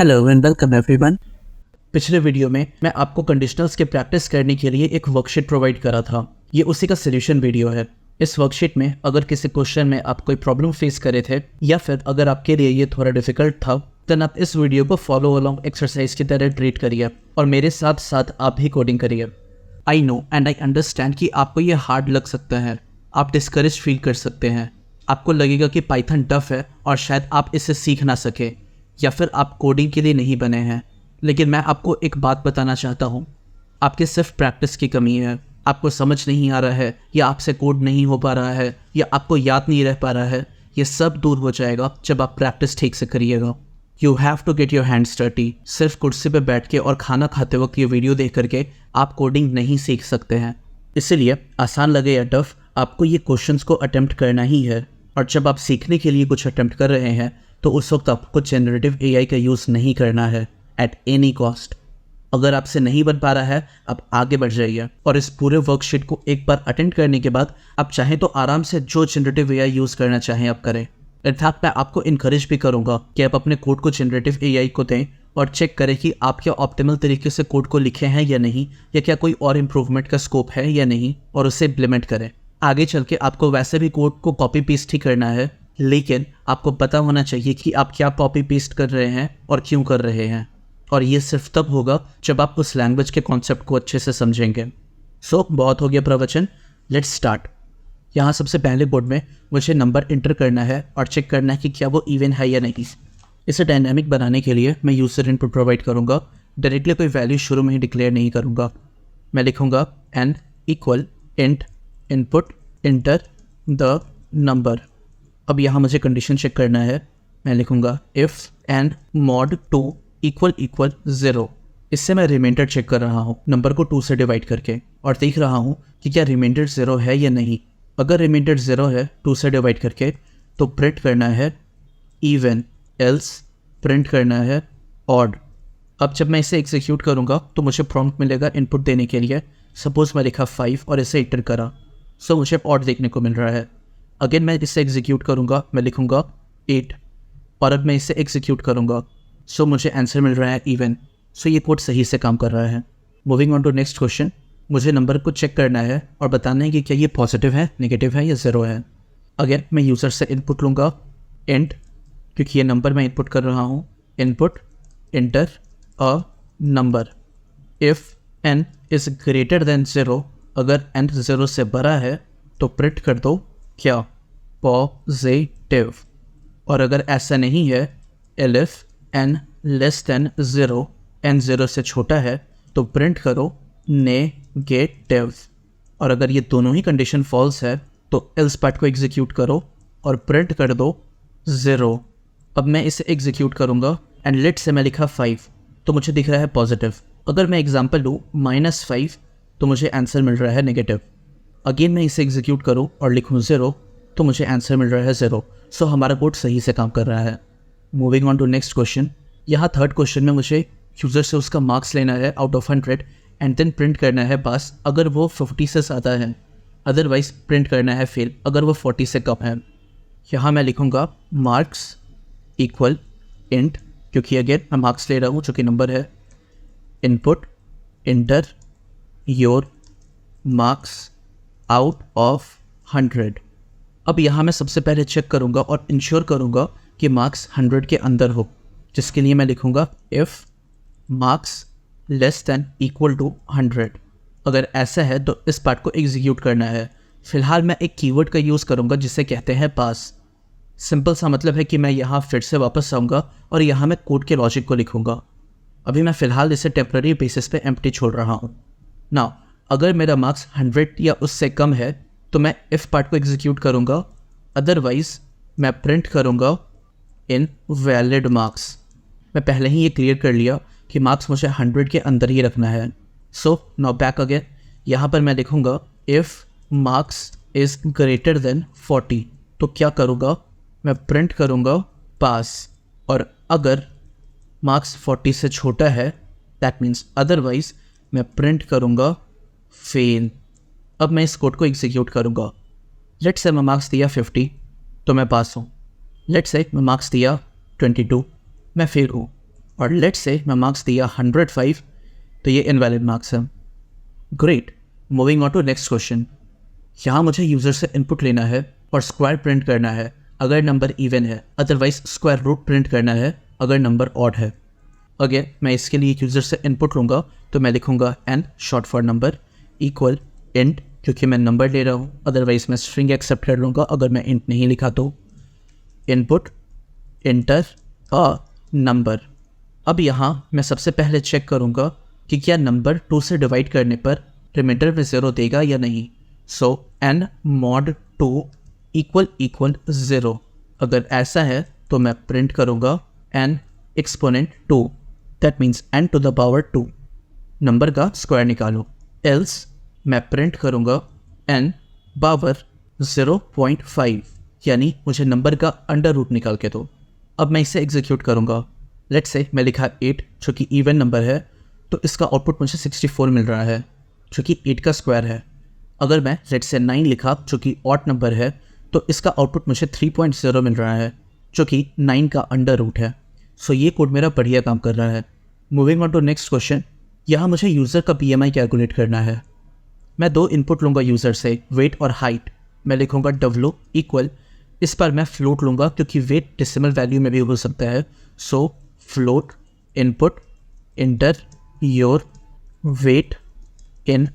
Hello and welcome everyone. पिछले video में मैं आपको कंडीशनल्स के प्रैक्टिस करने के लिए एक वर्कशीट प्रोवाइड करा था। ये उसी का सोल्यूशन वीडियो है। इस वर्कशीट में अगर किसी क्वेश्चन में आप कोई प्रॉब्लम फेस करे थे या फिर अगर आपके लिए ये थोड़ा डिफिकल्ट था, देन आप इस वीडियो को फॉलो अलोंग एक्सरसाइज की तरह ट्रीट करिए और मेरे साथ साथ आप भी कोडिंग करिए। I know and I understand कि आपको ये हार्ड लग सकता है, आप डिस्करेज फील कर सकते हैं, आपको लगेगा कि पाइथन टफ है और शायद आप इसे सीख ना सके या फिर आप कोडिंग के लिए नहीं बने हैं। लेकिन मैं आपको एक बात बताना चाहता हूँ, आपके सिर्फ प्रैक्टिस की कमी है। आपको समझ नहीं आ रहा है या आपसे कोड नहीं हो पा रहा है या आपको याद नहीं रह पा रहा है, ये सब दूर हो जाएगा जब आप प्रैक्टिस ठीक से करिएगा। You have to get your hands dirty. सिर्फ कुर्सी पे बैठ के और खाना खाते वक्त ये वीडियो देख करके आप कोडिंग नहीं सीख सकते हैं। इसीलिए आसान लगे या टफ, आपको ये क्वेश्चंस को अटेम्प्ट करना ही है। और जब आप सीखने के लिए कुछ अटेम्प्ट कर रहे हैं तो उस वक्त आपको जनरेटिव एआई का यूज़ नहीं करना है एट एनी कॉस्ट। अगर आपसे नहीं बन पा रहा है, आप आगे बढ़ जाइए और इस पूरे वर्कशीट को एक बार अटेंड करने के बाद आप चाहें तो आराम से जो जनरेटिव एआई यूज़ करना चाहें आप करें। इनफैक्ट मैं आपको इनकरेज भी करूंगा कि आप अपने कोड को जनरेटिव एआई को दें और चेक करें कि आप क्या ऑप्टिमल तरीके से कोड को लिखे हैं या नहीं, या क्या कोई और इम्प्रूवमेंट का स्कोप है या नहीं, और उसे इम्प्लीमेंट करें। आगे चल के आपको वैसे भी कोड को कॉपी पेस्ट ही करना है, लेकिन आपको पता होना चाहिए कि आप क्या कॉपी पेस्ट कर रहे हैं और क्यों कर रहे हैं। और ये सिर्फ तब होगा जब आप उस लैंग्वेज के कॉन्सेप्ट को अच्छे से समझेंगे। सो बहुत हो गया प्रवचन, लेट्स स्टार्ट। यहाँ सबसे पहले बोर्ड में मुझे नंबर इंटर करना है और चेक करना है कि क्या वो इवन है या नहीं। इसे डायनामिक बनाने के लिए मैं यूज़र इनपुट प्रोवाइड करूँगा। डायरेक्टली कोई वैल्यू शुरू में ही डिक्लेयर नहीं करूँगा। मैं लिखूँगा n equal int input enter the number. अब यहाँ मुझे कंडीशन चेक करना है। मैं लिखूँगा इफ़ एंड मॉड 2 इक्वल 0। इससे मैं रिमाइंडर चेक कर रहा हूँ नंबर को 2 से डिवाइड करके और देख रहा हूँ कि क्या रिमाइंडर 0 है या नहीं। अगर रिमाइंडर 0 है 2 से डिवाइड करके तो प्रिंट करना है इवन, एल्स प्रिंट करना है ऑड। अब जब मैं इसे एग्जीक्यूट करूँगा तो मुझे प्रॉम्प्ट मिलेगा इनपुट देने के लिए। सपोज मैं लिखा 5 और इसे एंटर करा, सो मुझे ऑड देखने को मिल रहा है। अगेन मैं इसे एग्जीक्यूट करूँगा, मैं लिखूँगा 8 और अब मैं इसे एग्जीक्यूट करूँगा, सो मुझे आंसर मिल रहा है इवन। सो ये कोड सही से काम कर रहा है। Moving on to next question. मुझे नंबर को चेक करना है और बताना है कि क्या ये पॉजिटिव है, नेगेटिव है या 0 है। अगेन मैं यूज़र से इनपुट लूँगा इंट, क्योंकि ये नंबर मैं इनपुट कर रहा हूँ। Input inter a number. If n is greater then 0, अगर n 0 से बड़ा है तो प्रिंट कर दो क्या, पॉजिटिव। और अगर ऐसा नहीं है, elif n less than 0, n 0 से छोटा है तो प्रिंट करो नेगेटिव। और अगर ये दोनों ही कंडीशन फॉल्स है तो एल्स पार्ट को एग्जीक्यूट करो और प्रिंट कर दो 0। अब मैं इसे एग्जीक्यूट करूँगा एंड लेट से मैं लिखा 5 तो मुझे दिख रहा है पॉजिटिव। अगर मैं एग्जाम्पल लूँ -5 तो मुझे आंसर मिल रहा है नेगेटिव। अगेन मैं इसे एग्जीक्यूट करूँ और लिखूँ 0 तो मुझे आंसर मिल रहा है 0। सो हमारा कोड सही से काम कर रहा है। Moving on to next question. यहाँ थर्ड क्वेश्चन में मुझे यूज़र से उसका मार्क्स लेना है out of 100 and then print करना है पास अगर वो 50 से ज़्यादा है, अदरवाइज प्रिंट करना है फेल अगर वो 40 से कम है। यहाँ मैं लिखूँगा मार्क्स इक्वल इंट, क्योंकि अगेन मैं मार्क्स ले रहा हूँ जो कि नंबर है। Input enter your marks out of 100। अब यहाँ मैं सबसे पहले चेक करूँगा और इंश्योर करूँगा कि मार्क्स 100 के अंदर हो, जिसके लिए मैं लिखूँगा if marks less than equal to 100। अगर ऐसा है तो इस पार्ट को एग्जीक्यूट करना है। फिलहाल मैं एक कीवर्ड का यूज़ करूँगा जिसे कहते हैं पास। सिंपल सा मतलब है कि मैं यहाँ फिर से वापस आऊँगा और यहाँ मैं कोड के लॉजिक को लिखूँगा। अभी मैं फ़िलहाल इसे टेम्प्रेरी बेसिस पे एम्प्टी छोड़ रहा हूँ। नाउ अगर मेरा मार्क्स 100 या उससे कम है तो मैं इफ़ पार्ट को एग्जीक्यूट करूँगा, अदरवाइज़ मैं प्रिंट करूँगा इन वैलिड मार्क्स। मैं पहले ही ये क्लियर कर लिया कि मार्क्स मुझे 100 के अंदर ही रखना है। So now back again. यहाँ पर मैं लिखूँगा if marks is greater then 40 तो क्या करूँगा, मैं प्रिंट करूँगा पास। और अगर मार्क्स 40 से छोटा है, दैट मीन्स अदरवाइज मैं प्रिंट करूँगा फेल। अब मैं इस कोड को एग्जीक्यूट करूँगा। लेट से मैं मार्क्स दिया 50 तो मैं पास हूँ। लेट से मैं मार्क्स दिया 22, मैं फेल हूँ। और लेट्स से मैं मार्क्स दिया 105, तो ये इनवैलिड मार्क्स है। Great, moving on to next question. यहाँ मुझे यूज़र से इनपुट लेना है और स्क्वायर प्रिंट करना है अगर नंबर इवन है, अदरवाइज स्क्वायर रूट प्रिंट करना है अगर नंबर ऑड है। अगेन मैं इसके लिए यूज़र से इनपुट लूँगा, तो मैं लिखूँगा n short for number equal int, क्योंकि मैं नंबर ले रहा हूँ, अदरवाइज मैं स्ट्रिंग एक्सेप्ट कर लूँगा अगर मैं int नहीं लिखा तो। Input inter a number. अब यहाँ मैं सबसे पहले चेक करूँगा कि क्या नंबर 2 से डिवाइड करने पर रिमाइंडर में 0 देगा या नहीं। So n mod 2 equal 0। अगर ऐसा है तो मैं प्रिंट करूँगा n exponent 2, that means n to the power 2, number का स्क्वायर निकालो। एल्स मैं प्रिंट करूँगा n पावर 0.5, यानी मुझे नंबर का अंडर रूट निकाल के दो। अब मैं इसे एग्जीक्यूट करूँगा। लेट्स से मैं लिखा 8 जो कि इवन नंबर है, तो इसका आउटपुट मुझे 64 मिल रहा है जो कि 8 का स्क्वायर है। अगर मैं लेट्स से 9 लिखा जो कि ऑड नंबर है, तो इसका आउटपुट मुझे 3.0 मिल रहा है जो कि 9 का अंडर रूट है। सो ये कोड मेरा बढ़िया काम कर रहा है। Moving on to next question. यहाँ मुझे यूज़र का BMI कैलकुलेट करना है। मैं 2 इनपुट लूँगा यूज़र से, वेट और हाइट। मैं लिखूँगा W इक्वल, इस पर मैं फ्लोट लूँगा क्योंकि वेट डेसिमल वैल्यू में भी हो सकता है। सो float input enter your weight in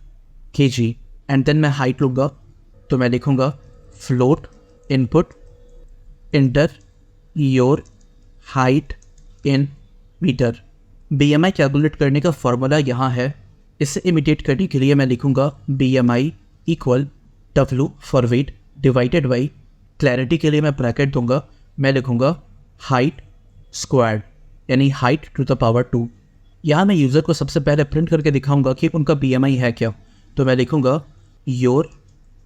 kg, and then मैं हाइट लूँगा, तो मैं लिखूँगा float input enter your height in metre. BMI calculate करने का फॉर्मूला यहाँ है। इसे इमिटेट करने के लिए मैं लिखूँगा BMI equal W for weight divided by, clarity के लिए मैं ब्रैकेट दूंगा, मैं लिखूँगा हाइट स्क्वायर्ड, यानी हाइट टू द पावर 2। यहाँ मैं यूज़र को सबसे पहले प्रिंट करके दिखाऊंगा कि उनका BMI है क्या, तो मैं लिखूँगा योर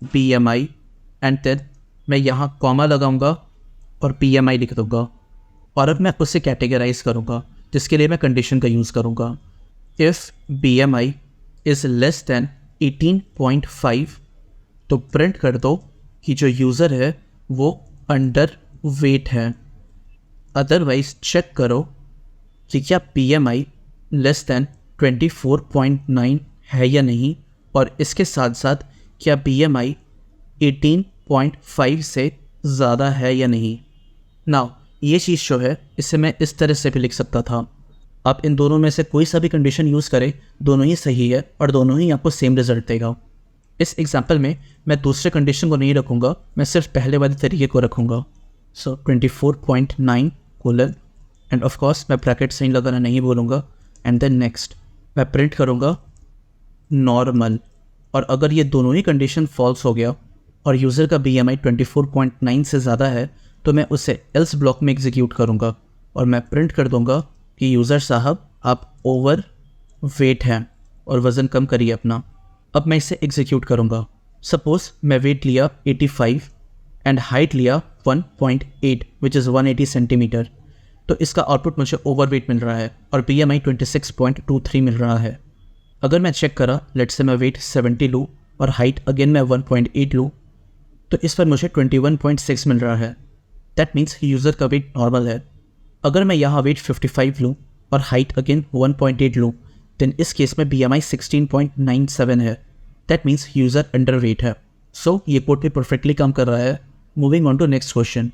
BMI एंड देन मैं यहाँ कॉमा लगाऊंगा और BMI लिख दूंगा। और अब मैं उसे कैटेगराइज करूँगा, जिसके लिए मैं कंडीशन का यूज़ करूँगा। If BMI is less then 18.5, तो प्रिंट कर दो कि जो यूज़र है वो अंडर वेट है। अदरवाइज चेक करो कि क्या BMI लेस दैन 24.9 है या नहीं, और इसके साथ साथ क्या BMI 18.5 से ज़्यादा है या नहीं। नाउ ये चीज़ जो है इसे मैं इस तरह से भी लिख सकता था। आप इन दोनों में से कोई सा भी कंडीशन यूज़ करें, दोनों ही सही है और दोनों ही आपको सेम रिजल्ट देगा। इस एग्जाम्पल में मैं दूसरे कंडीशन को नहीं रखूँगा, मैं सिर्फ पहले वाले तरीके को रखूँगा। सो 24.9 कोलन, एंड ऑफ कोर्स मैं ब्रैकेट सही लगाना नहीं बोलूँगा, एंड देन नेक्स्ट मैं प्रिंट करूँगा नॉर्मल। और अगर ये दोनों ही कंडीशन फॉल्स हो गया और यूज़र का BMI 24.9 से ज़्यादा है, तो मैं उसे एल्स ब्लॉक में एग्जीक्यूट करूँगा और मैं प्रिंट कर दूँगा कि यूज़र साहब आप ओवर वेट हैं और वज़न कम करिए अपना। अब मैं इसे एग्जीक्यूट करूँगा। सपोज़ मैं वेट लिया 85 एंड हाइट लिया 1.8 विच इज़ 180 सेंटीमीटर, तो इसका आउटपुट मुझे ओवर वेट मिल रहा है और BMI 26.23 मिल रहा है। अगर मैं चेक करा, लेट्स से मैं वेट 70 लूँ और हाइट अगेन मैं 1.8 लूँ, तो इस पर मुझे 21.6 मिल रहा है। दैट मीन्स यूज़र का वेट नॉर्मल है। अगर मैं यहाँ वेट 55 लूँ और हाइट अगेन 1.8 लूँ, देन इस केस में BMI 16.97 है। That means user under weight है। सो ये कोड भी परफेक्टली काम कर रहा है। Moving on to next question.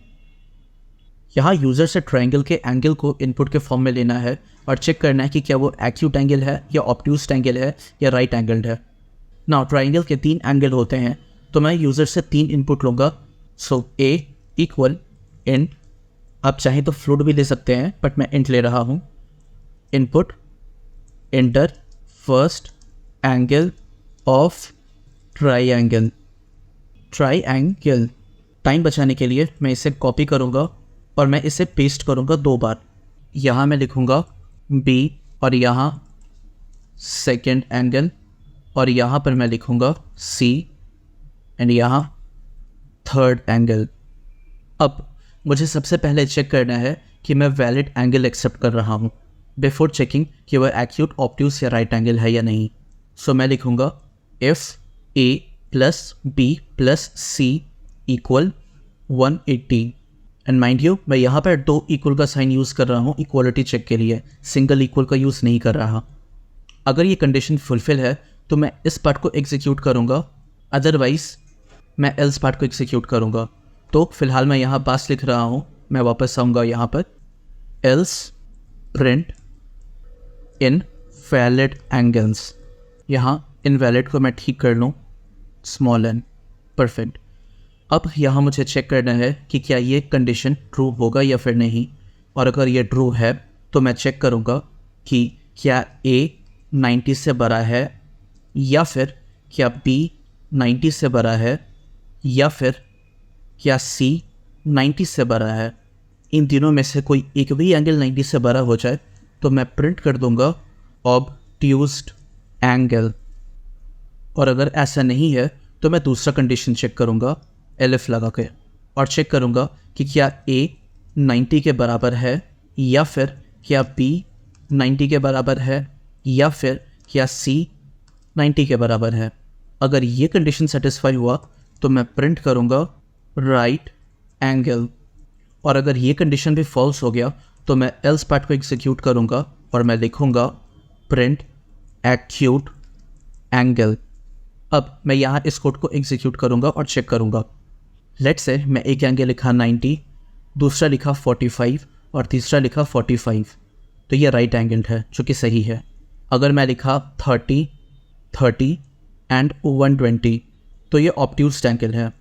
यहाँ यूज़र से ट्रायंगल के एंगल को इनपुट के फॉर्म में लेना है और चेक करना है कि क्या वो एक्यूट एंगल है या ऑब्ट्यूज एंगल है या राइट एंगल्ड है। नाउ ट्रायंगल के 3 एंगल होते हैं, तो मैं यूज़र से 3 इनपुट लूँगा। सो A इक्वल int, आप चाहें तो फ्लोट भी ले सकते हैं बट मैं int ले रहा हूँ। Input enter first angle of triangle. Time बचाने के लिए मैं इसे कॉपी करूँगा और मैं इसे पेस्ट करूँगा 2 बार। यहाँ मैं लिखूँगा B और यहाँ सेकेंड एंगल, और यहाँ पर मैं लिखूँगा C एंड यहाँ थर्ड एंगल। अब मुझे सबसे पहले चेक करना है कि मैं वैलिड एंगल एक्सेप्ट कर रहा हूँ बिफोर चेकिंग कि वह एक्यूट ऑब्ट्यूज या राइट एंगल है या नहीं। सो मैं लिखूँगा if A + B + C equal 180, and mind you, मैं यहाँ पर 2 इक्वल का साइन यूज़ कर रहा हूँ इक्वलिटी चेक के लिए, सिंगल इक्वल का यूज़ नहीं कर रहा। अगर ये कंडीशन फुलफिल है तो मैं इस पार्ट को एग्जीक्यूट करूँगा, अदरवाइज मैं एल्स पार्ट को एग्जीक्यूट करूँगा। तो फिलहाल मैं यहाँ पास लिख रहा हूँ, मैं वापस आऊँगा यहाँ पर, एल्स प्रिंट इनवैलिड एंगल्स। यहाँ इनवैलिड को मैं ठीक कर लूँ, स्मॉल एन, परफेक्ट। अब यहाँ मुझे चेक करना है कि क्या ये कंडीशन ट्रू होगा या फिर नहीं, और अगर ये ट्रू है तो मैं चेक करूँगा कि क्या A 90 से बड़ा है, या फिर क्या B 90 से बड़ा है, या फिर क्या C 90 से बड़ा है। इन तीनों में से कोई एक भी एंगल 90 से बड़ा हो जाए तो मैं प्रिंट कर दूंगा ऑब्ट्यूज्ड एंगल, और अगर ऐसा नहीं है तो मैं दूसरा कंडीशन चेक करूँगा एलिफ लगा के, और चेक करूँगा कि क्या A 90 के बराबर है, या फिर क्या B 90 के बराबर है, या फिर क्या C 90 के बराबर है। अगर ये कंडीशन सेटिस्फाई हुआ तो मैं प्रिंट करूँगा राइट एंगल, और अगर ये कंडीशन भी फॉल्स हो गया तो मैं एल्स पार्ट को एग्जीक्यूट करूँगा और मैं लिखूँगा प्रिंट एक्यूट एंगल। अब मैं यहाँ इस कोड को एग्जीक्यूट करूँगा और चेक करूँगा। लेट्स से मैं एक एंगल लिखा 90, दूसरा लिखा 45 और तीसरा लिखा 45, तो ये राइट एंगल है जो कि सही है। अगर मैं लिखा 30, 30 एंड 120 तो ये ऑब्ट्यूज्ड एंगल है,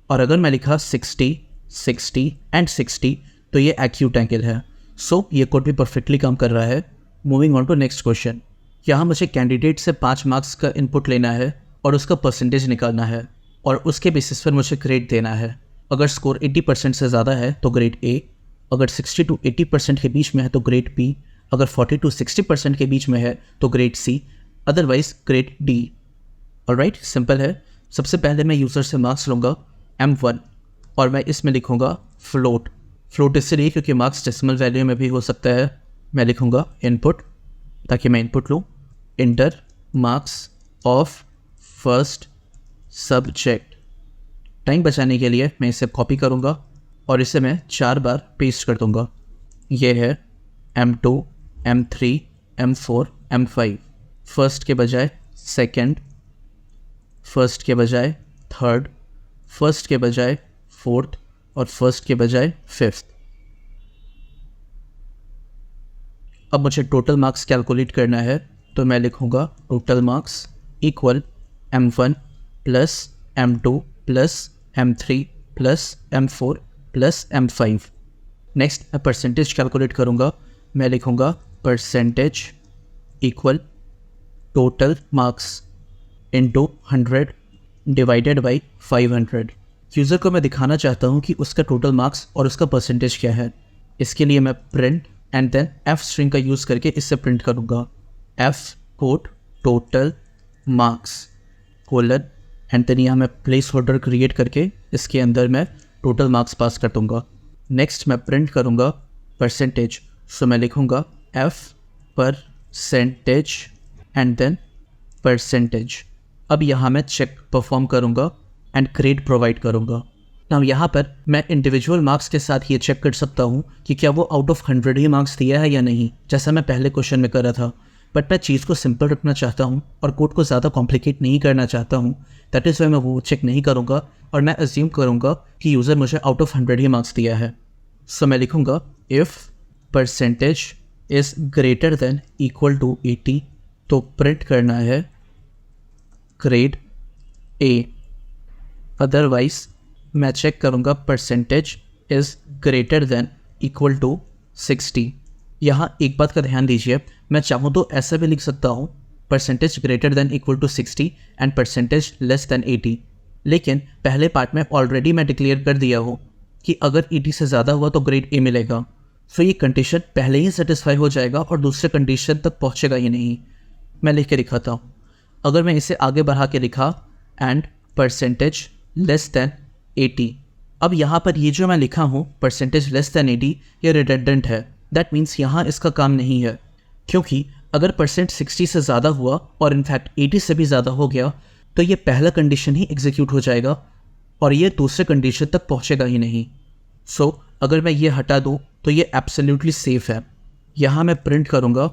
और अगर मैं लिखा 60, 60 एंड 60 तो ये एक्यूट एंगल है। सो ये कोड भी परफेक्टली काम कर रहा है। Moving on to next question. यहाँ मुझे कैंडिडेट से 5 मार्क्स का इनपुट लेना है और उसका परसेंटेज निकालना है, और उसके बेसिस पर मुझे ग्रेड देना है। अगर स्कोर 80% से ज़्यादा है तो ग्रेड A, अगर 60 to 80% के बीच में है तो ग्रेड B, अगर 40 to 60% के बीच में है तो grade C, otherwise grade D। Alright, simple है। सबसे पहले मैं यूज़र से मार्क्स लूँगा M1, और मैं इसमें लिखूँगा फ्लोट। फ्लोट इसलिए क्योंकि मार्क्स डेसिमल वैल्यू में भी हो सकता है। मैं लिखूँगा इनपुट, ताकि मैं इनपुट लूँ, inter marks of first subject. Time बचाने के लिए मैं इसे कॉपी करूँगा और इसे मैं 4 बार पेस्ट कर दूँगा। ये है M2, M3, M4, M5। First के बजाय सेकंड, फर्स्ट के बजाय थर्ड, फर्स्ट के बजाय फोर्थ, और फर्स्ट के बजाय फिफ्थ। अब मुझे टोटल मार्क्स कैलकुलेट करना है, तो मैं लिखूँगा total marks equal M1 plus M2 plus M3 plus M4 plus M5। Next मैं परसेंटेज कैलकुलेट करूँगा। मैं लिखूँगा percentage equal total marks into 100 divided by 500। User को मैं दिखाना चाहता हूँ कि उसका टोटल मार्क्स और उसका परसेंटेज क्या है। इसके लिए मैं print and then F string का यूज़ करके इससे प्रिंट करूँगा F quote total marks colon, and then यहाँ मैं प्लेस होल्डर क्रिएट करके इसके अंदर मैं टोटल मार्क्स पास कर दूँगा। नेक्स्ट मैं प्रिंट करूँगा परसेंटेज, सो मैं लिखूँगा F percentage and then percentage. अब यहाँ मैं चेक परफॉर्म करूँगा एंड ग्रेड प्रोवाइड करूँगा। नाउ यहाँ पर मैं इंडिविजुअल मार्क्स के साथ ये चेक कर सकता हूँ कि क्या वो आउट ऑफ 100 ही मार्क्स दिया है या नहीं, जैसा मैं पहले क्वेश्चन में कर रहा था। बट मैं चीज़ को सिंपल रखना चाहता हूँ और कोड को ज़्यादा कॉम्प्लिकेट नहीं करना चाहता हूँ। दैट इज़ वाई मैं वो चेक नहीं करूँगा और मैं अज्यूम करूँगा कि यूज़र मुझे आउट ऑफ 100 ही मार्क्स दिया है। सो मैं लिखूँगा if percentage is greater than equal to 80, तो प्रिंट करना है ग्रेड A। अदरवाइज मैं चेक करूँगा percentage is greater than equal to 60। यहाँ एक बात का ध्यान दीजिए, मैं चाहूँ तो ऐसा भी लिख सकता हूँ percentage greater than equal to 60 and percentage less than 80, लेकिन पहले पार्ट में ऑलरेडी मैं डिक्लेयर कर दिया हूँ कि अगर 80 से ज़्यादा हुआ तो ग्रेड A मिलेगा। सो ये कंडीशन पहले ही सेटिस्फाई हो जाएगा और दूसरे कंडीशन तक पहुँचेगा ही नहीं। मैं लिख के दिखाता हूँ। अगर मैं इसे आगे बढ़ा के लिखा एंड परसेंटेज लेस देन 80, अब यहाँ पर ये जो मैं लिखा हूँ परसेंटेज लेस देन 80, ये रिडंडेंट है। दैट मीन्स यहाँ इसका काम नहीं है, क्योंकि अगर परसेंट 60 से ज़्यादा हुआ और इनफैक्ट 80 से भी ज़्यादा हो गया तो ये पहला कंडीशन ही एग्जीक्यूट हो जाएगा और ये दूसरे कंडीशन तक पहुँचेगा ही नहीं। सो अगर मैं ये हटा दूँ तो ये एब्सोल्युटली सेफ है। यहाँ मैं प्रिंट करूँगा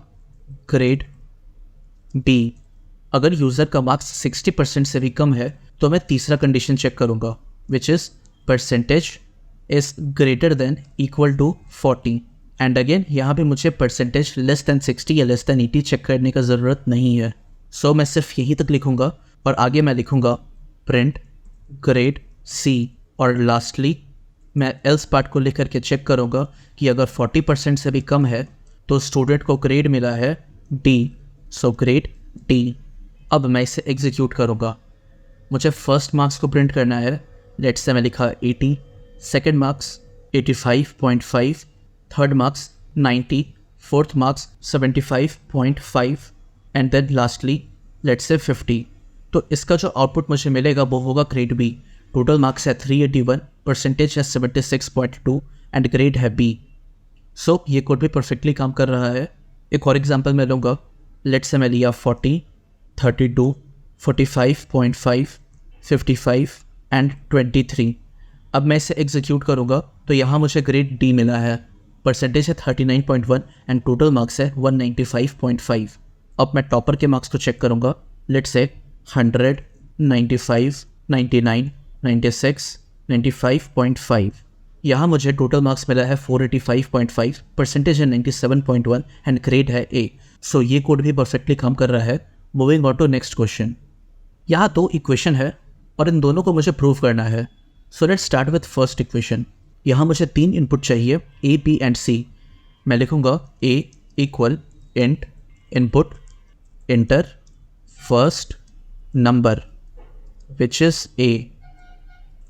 ग्रेड बी। अगर यूज़र का मार्क्स 60% से भी कम है तो मैं तीसरा कंडीशन चेक करूँगा, which is percentage is greater than equal to 40। And again यहाँ पे मुझे परसेंटेज लेस दैन 60 या लेस दैन 80 चेक करने का ज़रूरत नहीं है। सो मैं सिर्फ यही तक लिखूँगा और आगे मैं लिखूँगा प्रिंट ग्रेड सी। और लास्टली मैं एल्स पार्ट को लिख करके चेक करूँगा कि अगर 40% से भी कम है तो स्टूडेंट को ग्रेड मिला है डी, सो ग्रेड डी। अब मैं इसे एग्जीक्यूट करूँगा। मुझे फर्स्ट मार्क्स को प्रिंट करना है, लेट्स से मैं लिखा 80, second marks 85.5, third marks 90, fourth marks 75.5 and then lastly let's say 50। तो इसका जो आउटपुट मुझे मिलेगा वो होगा ग्रेड बी। टोटल मार्क्स है 381, परसेंटेज है 76.2 एंड ग्रेड है बी। सो ये कोड भी परफेक्टली काम कर रहा है। एक और एग्जांपल मैं लूँगा, लेट्स से मैं लिया 40, 32, 45.5, 55 एंड 23। अब मैं इसे एग्जीक्यूट करूँगा तो यहाँ मुझे ग्रेड डी मिला है, परसेंटेज है 39.1 एंड टोटल मार्क्स है 195.5। अब मैं टॉपर के मार्क्स को चेक करूँगा, लेट्स से 100, 95, 99, 96, 95.5। यहाँ मुझे टोटल मार्क्स मिला है 485.5, परसेंटेज है 97.1 एंड ग्रेड है ए। सो ये कोड भी परफेक्टली काम कर रहा है। Moving on to next question. यहाँ 2 इक्वेशन है और इन दोनों को मुझे प्रूव करना है। So let's start with first equation. यहाँ मुझे 3 इनपुट चाहिए ए, बी एंड सी। मैं लिखूँगा A equal int input enter first number which is A.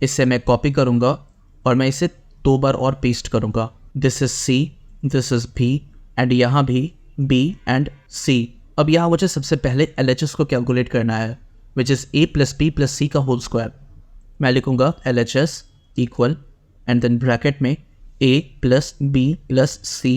इसे मैं कॉपी करूँगा और मैं इसे 2 बार और पेस्ट करूँगा। This is C, this is B and यहाँ भी बी एंड सी। अब यहाँ मुझे सबसे पहले LHS को कैलकुलेट करना है, which is A plus B plus C का होल स्क्वायर। मैं लिखूँगा LHS equal and then bracket में a plus B plus C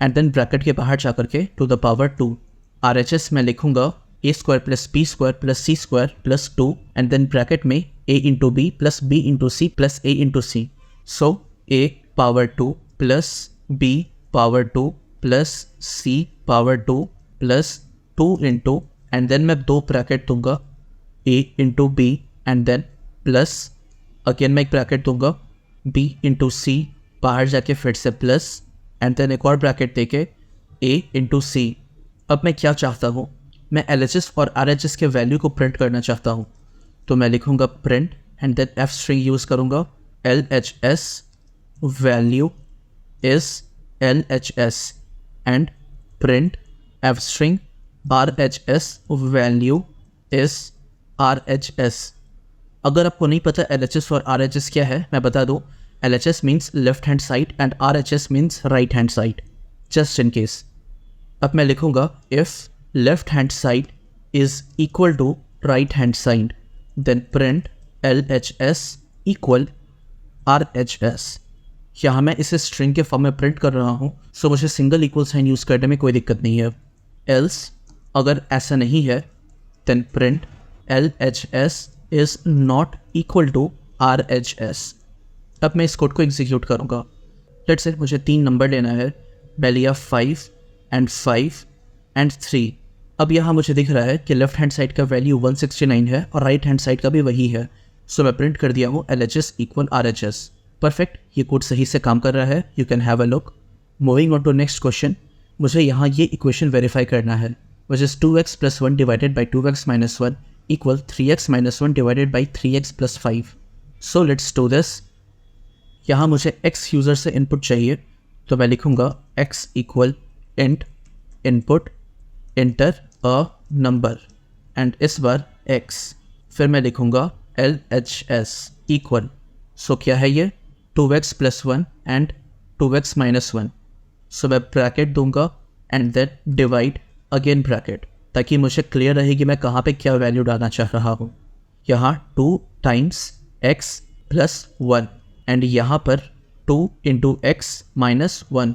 and then bracket के बाहर जा करके टू द पावर 2। RHS में लिखूँगा a square plus B square plus C square plus 2 and then bracket में a into B plus B into C plus a into C. So a power 2 plus b power 2 plus c power 2 plus 2 into and then मैं 2 bracket दूंगा a into B and then plus again मैं एक bracket दूंगा b into सी, बाहर जाके फिर से plus and then एक और ब्रैकेट देके a इंटू सी। अब मैं क्या चाहता हूँ, मैं LHS और RHS के वैल्यू को प्रिंट करना चाहता हूँ। तो मैं लिखूँगा print and then f string use करूँगा, LHS value is LHS and print f string RHS value is RHS। अगर आपको नहीं पता LHS और RHS क्या है, मैं बता दूँ। LHS means left hand side and RHS means right hand side, just in case. अब मैं लिखूँगा if left hand side is equal to right hand side then print LHS equal RHS। यहाँ मैं इसे स्ट्रिंग के फॉर्म में print कर रहा हूँ, सो मुझे सिंगल इक्वल साइन यूज़ करने में कोई दिक्कत नहीं है। एल्स अगर ऐसा नहीं है then print LHS is not equal to RHS। अब मैं इस कोड को एग्जीक्यूट करूँगा। लेट्स से मुझे 3 नंबर लेना है, मैं लिया 5 एंड 5 एंड 3। अब यहाँ मुझे दिख रहा है कि लेफ्ट हैंड साइड का वैल्यू 169 है और राइट हैंड साइड का भी वही है। सो मैं प्रिंट कर दिया हूँ LHS इक्वल RHS। परफेक्ट, ये कोड सही से काम कर रहा है। You can have a look. Moving on to next question. मुझे यहाँ ये इक्वेशन वेरीफाई करना है, which is 2x plus 1 divided by 2x minus 1 equal 3x minus 1 divided by 3x plus 5। So let's do this. यहाँ मुझे x user से input चाहिए, तो मैं लिखूँगा x equal int input inter a number and इस बार x। फिर मैं लिखूँगा LHS इक्वल, सो क्या है ये 2x plus 1 and 2x minus 1। सो मैं ब्रैकेट दूंगा and then divide again bracket, ताकि मुझे क्लियर रहे कि मैं कहाँ पे क्या वैल्यू डालना चाह रहा हूँ। यहाँ 2 टाइम्स x प्लस 1 एंड यहाँ पर 2 इंटू एक्स माइनस 1।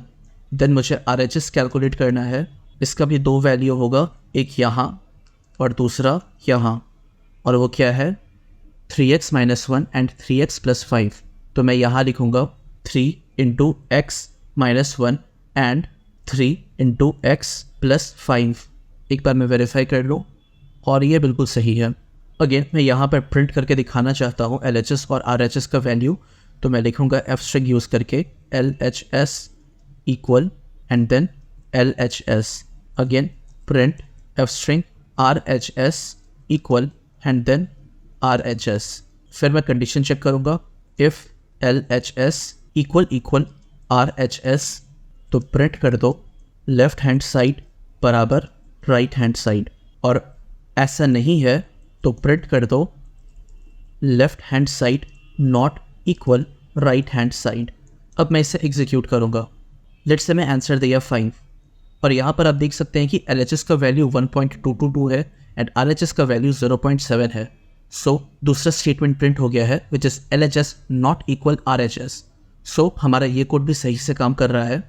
देन मुझे RHS कैलकुलेट करना है। इसका भी 2 वैल्यू होगा, एक यहाँ और दूसरा यहाँ, और वो क्या है 3x minus 1 and 3x plus 5। तो मैं यहाँ लिखूँगा 3 into x minus 1 and 3 into x plus 5। एक बार मैं वेरीफाई कर लूँ और ये बिल्कुल सही है। अगेन मैं यहाँ पर प्रिंट करके दिखाना चाहता हूँ LHS और RHS का वैल्यू, तो मैं लिखूँगा एफ स्ट्रिंग यूज़ करके LHS equal and then LHS। Again print F string RHS equal and then RHS। फिर मैं कंडीशन चेक करूँगा, इफ़ LHS इक्वल RHS तो प्रिंट कर दो लेफ्ट हैंड साइड बराबर राइट हैंड साइड, और ऐसा नहीं है तो प्रिंट कर दो left hand side not equal right hand side. अब मैं इसे एग्जीक्यूट करूँगा। लेट्स से मैं आंसर दिया 5 और यहाँ पर आप देख सकते हैं कि LHS का वैल्यू 1.222 है एंड RHS का वैल्यू 0.7 है। सो दूसरा स्टेटमेंट प्रिंट हो गया है which is LHS not equal RHS। सो हमारा ये कोड भी सही से काम कर रहा है।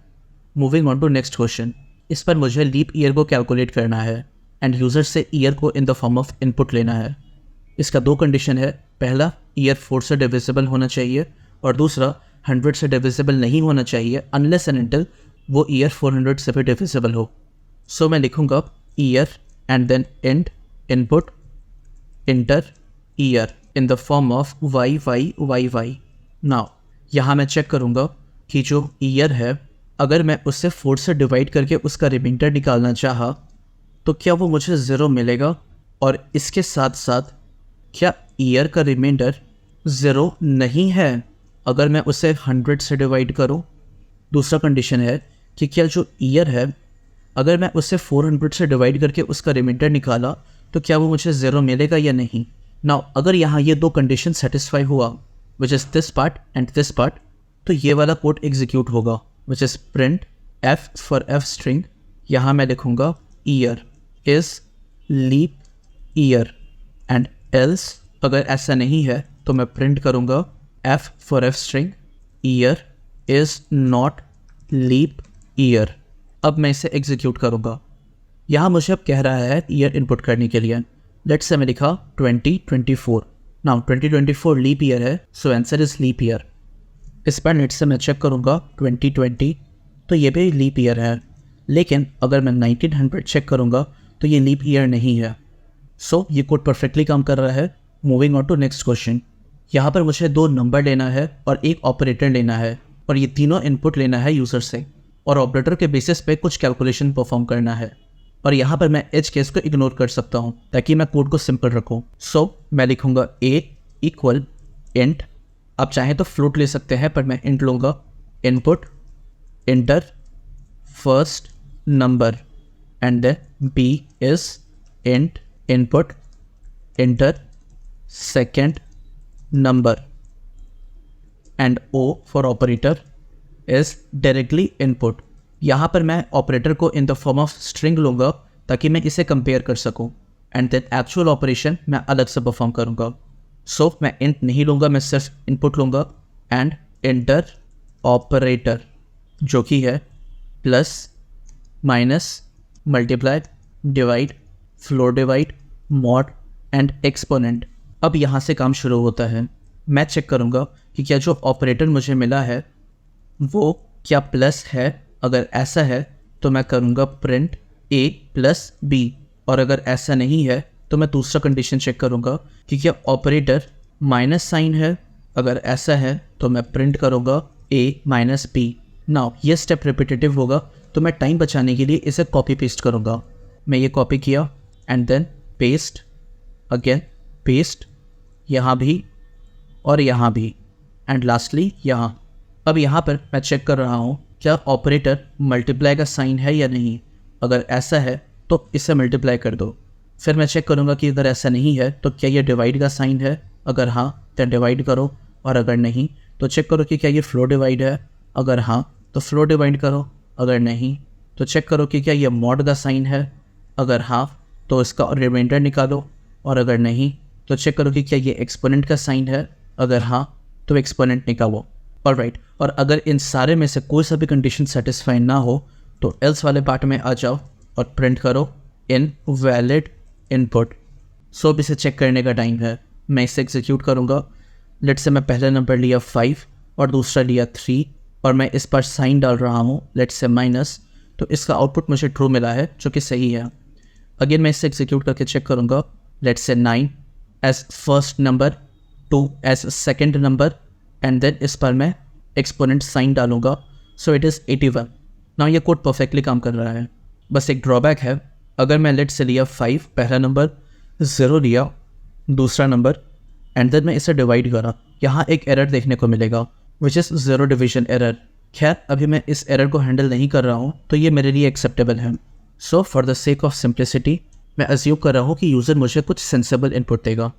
Moving on to next question. इस पर मुझे लीप ईयर को कैलकुलेट करना है एंड यूज़र से ईयर को in the form of input लेना है। इसका 2 कंडीशन है, पहला ईयर 4 से डिविजिबल होना चाहिए और दूसरा 100 से डिविजिबल नहीं होना चाहिए अनलेस एंड अनटिल वो ईयर 400 से भी डिविजिबल हो। सो मैं लिखूँगा year and then int input enter year in the form of YY। Now यहाँ मैं चेक करूँगा कि जो ईयर है अगर मैं उससे 4 से डिवाइड करके उसका रिमाइंडर निकालना चाहा तो क्या वो मुझे 0 मिलेगा, और इसके साथ साथ क्या ईयर का रिमाइंडर 0 नहीं है अगर मैं उसे 100 से डिवाइड करूं। दूसरा कंडीशन है कि क्या जो ईयर है अगर मैं उसे 400 से डिवाइड करके उसका रिमाइंडर निकाला तो क्या वो मुझे 0 मिलेगा या नहीं। नाउ अगर यहाँ ये 2 कंडीशन सेटिस्फाई हुआ which is this part and this part, तो ये वाला कोड एग्जीक्यूट होगा which is print F for F string. यहाँ मैं लिखूँगा year is leap year and else अगर ऐसा नहीं है तो मैं प्रिंट करूँगा F for F string year is not leap year. अब मैं इसे एग्जीक्यूट करूँगा। यहाँ मुझे अब कह रहा है ईयर इनपुट करने के लिए। लेट्स से मैं लिखा 2024। नाउ 2024 लीप ईयर है, so answer is leap year. इस पर नेट से मैं चेक करूँगा 2020 तो ये भी लीप ईयर है, लेकिन अगर मैं 1900 चेक करूँगा तो ये लीप ईयर नहीं है। सो ये कोड परफेक्टली काम कर रहा है। Moving on to next question. यहाँ पर मुझे 2 नंबर लेना है और एक ऑपरेटर लेना है और ये तीनों इनपुट लेना है यूज़र से और ऑपरेटर के बेसिस पे कुछ कैलकुलेशन परफॉर्म करना है। और यहाँ पर मैं एज केस को इग्नोर कर सकता हूँ ताकि मैं कोड को सिंपल रखूँ। सो मैं लिखूँगा a इक्वल इंट, आप चाहें तो फ्लोट ले सकते हैं पर मैं इंट लूँगा, input enter first number and then b is int input enter second number and o for operator is directly input. यहाँ पर मैं ऑपरेटर को in the form of string लूँगा ताकि मैं इसे कंपेयर कर सकूँ एंड देन एक्चुअल ऑपरेशन मैं अलग से परफॉर्म करूँगा। सो मैं इंट नहीं लूँगा, मैं सिर्फ इनपुट लूँगा एंड इंटर ऑपरेटर जो कि है plus minus multiply divide floor divide mod and exponent. अब यहाँ से काम शुरू होता है। मैं चेक करूँगा कि क्या जो ऑपरेटर मुझे मिला है वो क्या प्लस है। अगर ऐसा है तो मैं करूँगा प्रिंट a प्लस b, और अगर ऐसा नहीं है तो मैं दूसरा कंडीशन चेक करूँगा कि क्या ऑपरेटर माइनस साइन है। अगर ऐसा है तो मैं प्रिंट करूँगा a माइनस b। नाउ ये स्टेप रिपीटेटिव होगा तो मैं टाइम बचाने के लिए इसे कॉपी पेस्ट करूँगा। मैं ये कॉपी किया and then paste again paste, यहाँ भी और यहाँ भी एंड लास्टली यहाँ। अब यहाँ पर मैं चेक कर रहा हूँ क्या ऑपरेटर मल्टीप्लाई का साइन है या नहीं। अगर ऐसा है तो इसे मल्टीप्लाई कर दो। फिर मैं चेक करूँगा कि अगर ऐसा नहीं है तो क्या ये डिवाइड का साइन है। अगर हाँ तो डिवाइड करो, और अगर नहीं तो चेक करो कि क्या ये फ्लो डिवाइड है। अगर हाँ तो फ्लो डिवाइड करो, अगर नहीं तो चेक करो कि क्या ये मॉड का साइन है। अगर हाँ तो इसका रिमाइंडर निकालो, और अगर नहीं तो चेक करो कि क्या ये एक्सपोनेंट का साइन है। अगर हाँ तो एक्सपोनेंट निकालो। ऑलराइट, और अगर इन सारे में से कोई सा भी कंडीशन सेटिस्फाई ना हो तो एल्स वाले पार्ट में आ जाओ और प्रिंट करो इनवैलिड इनपुट। सो अब इसे चेक करने का टाइम है। मैं इसे एग्जीक्यूट करूँगा। लेट से मैं पहला नंबर लिया 5 और दूसरा लिया 3 और मैं इस पर साइन डाल रहा हूँ, लेट्स से माइनस, तो इसका आउटपुट मुझे ट्रू मिला है जो कि सही है। अगेन मैं इसे एग्जीक्यूट करके चेक करूँगा, let's say 9 as first number, 2 as second number, and then इस पर मैं एक्सपोनेंट साइन डालूंगा, सो इट इज़ 81। ना ये कोड परफेक्टली काम कर रहा है। बस एक ड्रॉबैक है, अगर मैं लेट से लिया 5 पहला नंबर, 0 लिया दूसरा नंबर, एंड देन मैं इसे डिवाइड करा, यहाँ एक एरर देखने को मिलेगा which is zero division error. खैर अभी मैं इस एरर को हैंडल नहीं कर रहा हूँ, तो ये मेरे लिए एक्सेप्टेबल है। So for the sake of simplicity मैं अज्यूम कर रहा हूँ कि यूज़र मुझे कुछ सेंसेबल इनपुट देगा।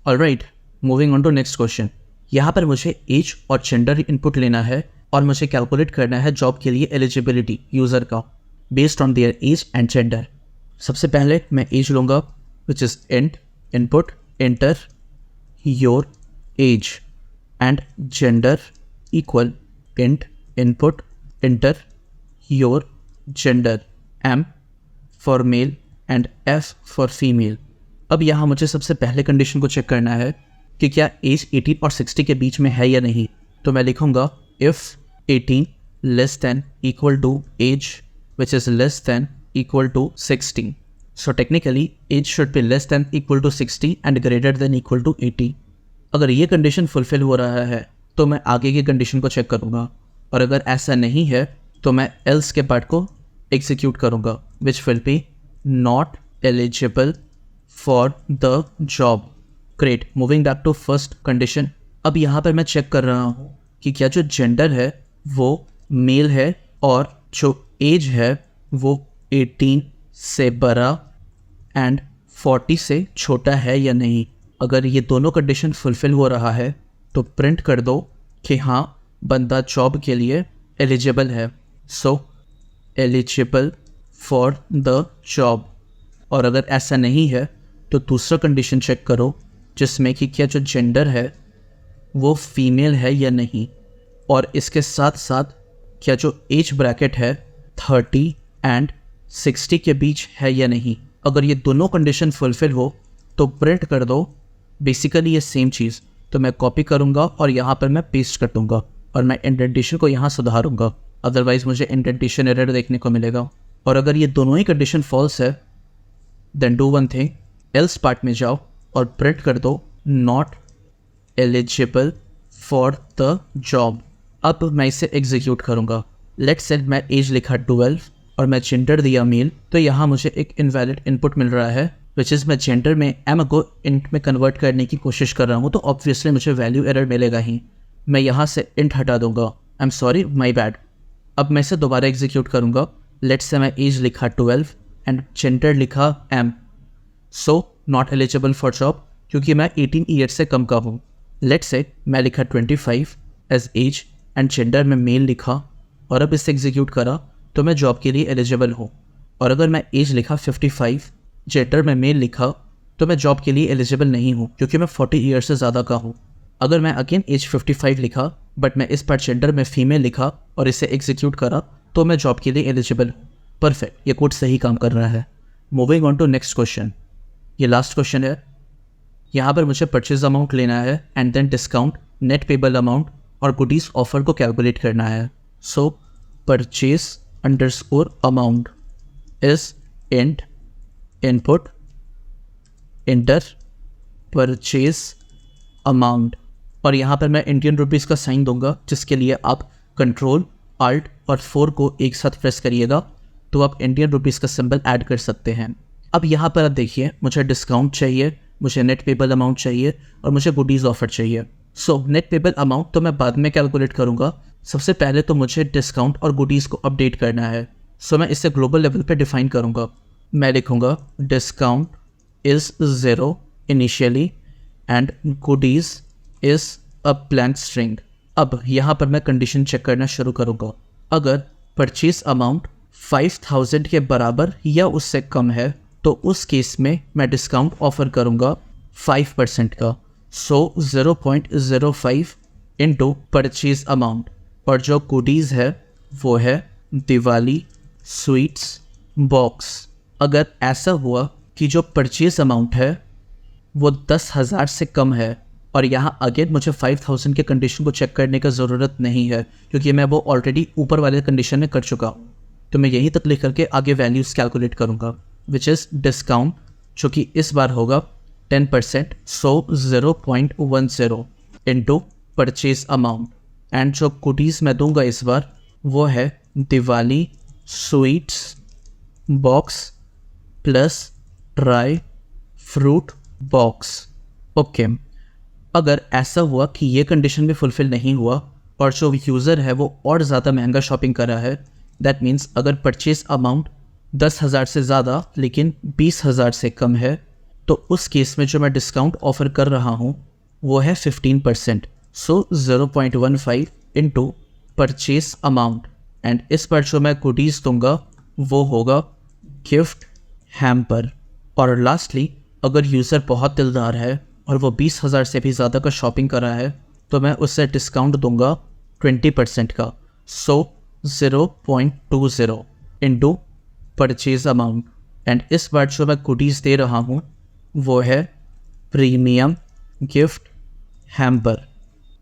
Alright, moving on to next question. यहाँ पर मुझे एज और जेंडर इनपुट लेना है और मुझे कैलकुलेट करना है जॉब के लिए एलिजिबिलिटी यूज़र का based on their age and gender. सबसे पहले मैं एज लूँगा which is int input enter your age and gender equal int input enter your gender, M for male and F for female. अब यहाँ मुझे सबसे पहले कंडीशन को चेक करना है कि क्या एज 18 और 60 के बीच में है या नहीं। तो मैं लिखूँगा if 18 less than equal to age which is less than equal to 60। So technically age should be less than equal to 60 and greater than equal to 80। अगर ये कंडीशन फुलफिल हो रहा है तो मैं आगे की कंडीशन को चेक करूँगा, और अगर ऐसा नहीं है तो मैं एल्स के पार्ट को एग्जीक्यूट करूँगा which will be not eligible for the job. Great, moving back to first condition. अब यहाँ पर मैं चेक कर रहा हूँ कि क्या जो जेंडर है वो मेल है और जो एज है वो 18 से बड़ा एंड 40 से छोटा है या नहीं। अगर ये दोनों कंडीशन फुलफिल हो रहा है तो प्रिंट कर दो कि हाँ बंदा जॉब के लिए एलिजिबल है, सो एलिजिबल फॉर द जॉब। और अगर ऐसा नहीं है तो दूसरा कंडीशन चेक करो जिसमें कि क्या जो जेंडर है वो फीमेल है या नहीं, और इसके साथ साथ क्या जो एज ब्रैकेट है 30 एंड 60 के बीच है या नहीं। अगर ये दोनों कंडीशन फुलफिल हो तो प्रिंट कर दो बेसिकली ये सेम चीज़। तो मैं कॉपी करूँगा और यहाँ पर मैं पेस्ट कर दूँगा और मैं इंडेंटेशन को यहाँ सुधारूँगा, अदरवाइज़ मुझे इंडेंटेशन एरर देखने को मिलेगा। और अगर ये दोनों ही कंडीशन फॉल्स है then do one thing, else part में जाओ और प्रिंट कर दो not eligible for the job. अब मैं इसे एग्जीक्यूट करूँगा। लेट्स से मैं एज लिखा 12 और मैं जेंडर दिया मेल, तो यहाँ मुझे एक इनवैलिड इनपुट मिल रहा है विच इज़ मैं जेंडर में एम को इंट में कन्वर्ट करने की कोशिश कर रहा हूँ, तो ऑब्वियसली मुझे वैल्यू एरर मिलेगा ही। मैं यहाँ से इंट हटा दूंगा, I am sorry my bad. अब मैं इसे दोबारा एग्जीक्यूट करूँगा। लेट्स से मैं एज लिखा 12 एंड जेंडर लिखा M, so not eligible for job क्योंकि मैं 18 ईयर से कम का हूँ। लेट्स से मैं लिखा 25 एज एज एंड जेंडर में मेल लिखा और अब इसे एग्जीक्यूट करा तो मैं जॉब के लिए एलिजिबल हूँ। और अगर मैं एज लिखा 55, जेंडर में मेल लिखा तो मैं जॉब के लिए एलिजिबल नहीं हूँ क्योंकि मैं 40 ईयर से ज़्यादा का हूँ। अगर मैं अगेन एज 55 लिखा बट मैं इस पर जेंडर में फीमेल लिखा और इसे एग्जीक्यूट करा तो मैं जॉब के लिए एलिजिबल हूँ। परफेक्ट, ये कोड सही काम कर रहा है। Moving on to next question. ये लास्ट क्वेश्चन है। यहाँ पर मुझे परचेज अमाउंट लेना है and then discount, net payable amount और गुडीज़ ऑफर को कैलकुलेट करना है। So purchase underscore amount is int input enter purchase amount, और यहाँ पर मैं इंडियन रुपीज़ का साइन दूंगा जिसके लिए आप कंट्रोल आल्ट और 4 को एक साथ प्रेस करिएगा तो आप इंडियन रुपीज़ का सिंबल ऐड कर सकते हैं। अब यहाँ पर आप देखिए मुझे डिस्काउंट चाहिए, मुझे नेट पेबल अमाउंट चाहिए और मुझे गुडीज़ ऑफर चाहिए। सो नेट पेबल अमाउंट तो मैं बाद में कैलकुलेट करूँगा, सबसे पहले तो मुझे डिस्काउंट और गुडीज़ को अपडेट करना है। सो मैं इसे ग्लोबल लेवल पे डिफाइन करूँगा। मैं लिखूँगा discount is 0 initially and goodies is a blank string. अब यहाँ पर मैं कंडीशन चेक करना शुरू करूँगा। अगर परचेज अमाउंट 5000 के बराबर या उससे कम है तो उस केस में मैं डिस्काउंट ऑफर करूँगा 5% का। सो 0.05 इंटू परचेज अमाउंट, और जो गुडीज़ है वो है दिवाली स्वीट्स बॉक्स। अगर ऐसा हुआ कि जो परचेज अमाउंट है वो 10,000 से कम है और यहाँ अगेन मुझे 5000 के कंडीशन को चेक करने का ज़रूरत नहीं है क्योंकि मैं वो ऑलरेडी ऊपर वाले कंडीशन में कर चुका हूँ। तो मैं यही तक क्लिक करके आगे वैल्यूज़ कैलकुलेट करूँगा, विच इज़ डिस्काउंट, जो कि इस बार होगा 10%, सो 0.10 इंटू परचेज अमाउंट। एंड जो गुडीज़ मैं दूंगा इस बार वो है Diwali sweets box plus dry fruit box. Okay, अगर ऐसा हुआ कि ये कंडीशन भी फुलफ़िल नहीं हुआ और जो यूज़र है वो और ज़्यादा महंगा शॉपिंग कर रहा है, दैट मीन्स अगर परचेज अमाउंट 10,000 से ज़्यादा लेकिन 20,000 से कम है, तो उस केस में जो मैं डिस्काउंट ऑफ़र कर रहा हूँ वो है 15%, सो 0.15 इंटू परचेज अमाउंट। एंड इस पर जो मैं गुडीज़ दूंगा वो होगा गिफ्ट हैम्पर। और लास्टली, अगर यूज़र बहुत दिलदार है और वो 20,000 से भी ज़्यादा का शॉपिंग कर रहा है तो मैं उससे डिस्काउंट दूंगा 20% का, सो 0.20 इंटू परचेज अमाउंट। एंड इस बार जो मैं गुडीज़ दे रहा हूँ वो है प्रीमियम गिफ्ट हैम्पर।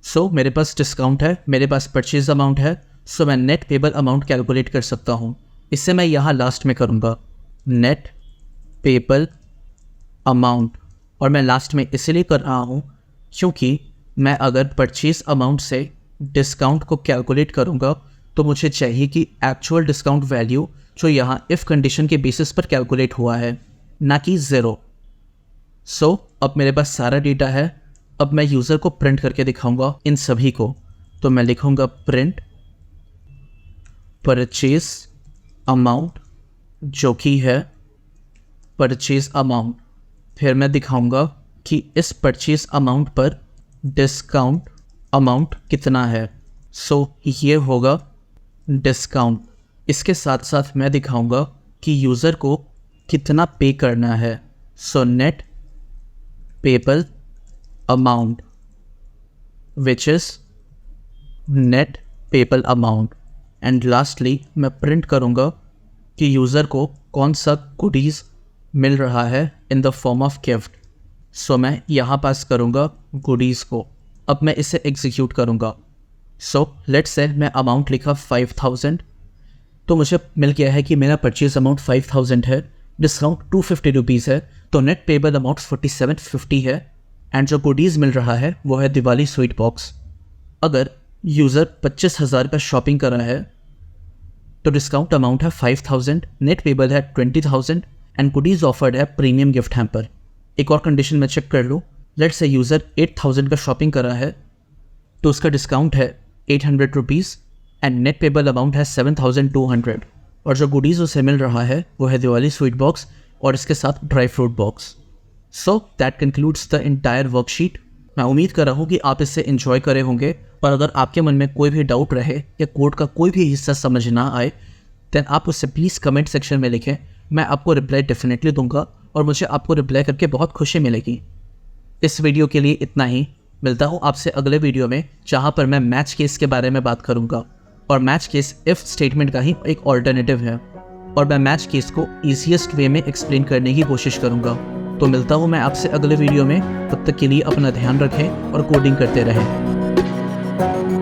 सो मेरे पास डिस्काउंट है, मेरे पास परचेज अमाउंट है, सो मैं नेट पेबल अमाउंट कैलकुलेट कर सकता हूँ। इससे मैं यहाँ लास्ट में करूँगा नेट पेबल अमाउंट, और मैं लास्ट में इसलिए कर रहा हूँ क्योंकि मैं अगर परचेज अमाउंट से डिस्काउंट को कैलकुलेट करूँगा तो मुझे चाहिए कि एक्चुअल डिस्काउंट वैल्यू जो यहाँ इफ़ कंडीशन के बेसिस पर कैलकुलेट हुआ है, ना कि ज़ीरो। सो अब मेरे पास सारा डेटा है। अब मैं यूज़र को प्रिंट करके दिखाऊंगा इन सभी को। तो मैं लिखूँगा प्रिंट परचेज अमाउंट, जो कि है परचेज अमाउंट। फिर मैं दिखाऊंगा कि इस परचेज अमाउंट पर डिस्काउंट अमाउंट कितना है, सो ये होगा डिस्काउंट। इसके साथ साथ मैं दिखाऊंगा कि यूज़र को कितना पे करना है, so net payable amount, which is net payable amount. And lastly मैं प्रिंट करूंगा कि यूज़र को कौन सा गुडीज़ मिल रहा है in the form of gift. So मैं यहाँ पास करूँगा गुडीज़ को। अब मैं इसे एग्जीक्यूट करूँगा। सो लेट्स से मैं अमाउंट लिखा 5,000, तो मुझे मिल गया है कि मेरा परचेज अमाउंट 5,000 है, डिस्काउंट 250 रुपीज़ है, तो नेट पेबल अमाउंट 4750 है। एंड जो गुडीज़ मिल रहा है वो है दिवाली स्वीट बॉक्स। अगर यूज़र 25,000 का शॉपिंग कर रहा है तो डिस्काउंट अमाउंट है 5,000, नेट पेबल है 20,000 एंड गुडीज़ ऑफर्ड है प्रीमियम गिफ्ट हैम्पर। एक और कंडीशन में चेक कर लूँ, लेट्स से यूज़र 8,000 का शॉपिंग कर रहा है तो उसका डिस्काउंट है 800 rupees and net payable amount है 7,200, और जो गुडीज़ उसे मिल रहा है वो है दिवाली स्वीट बॉक्स और इसके साथ dry fruit box. So that concludes the entire worksheet. मैं उम्मीद कर रहा हूँ कि आप इससे एंजॉय करे होंगे, और अगर आपके मन में कोई भी डाउट रहे या कोड का कोई भी हिस्सा समझ ना आए देन आप उससे प्लीज़ कमेंट सेक्शन में लिखें। मैं आपको रिप्लाई डेफिनेटली दूंगा और मुझे आपको रिप्लाई करके बहुत खुशी मिलेगी। इस वीडियो के लिए इतना ही। मिलता हूँ आपसे अगले वीडियो में, जहाँ पर मैं मैच केस के बारे में बात करूँगा, और मैच केस इफ़ स्टेटमेंट का ही एक ऑल्टरनेटिव है, और मैं मैच केस को ईजीएस्ट वे में एक्सप्लेन करने की कोशिश करूँगा। तो मिलता हूँ मैं आपसे अगले वीडियो में। तब तक के लिए अपना ध्यान रखें और कोडिंग करते रहें।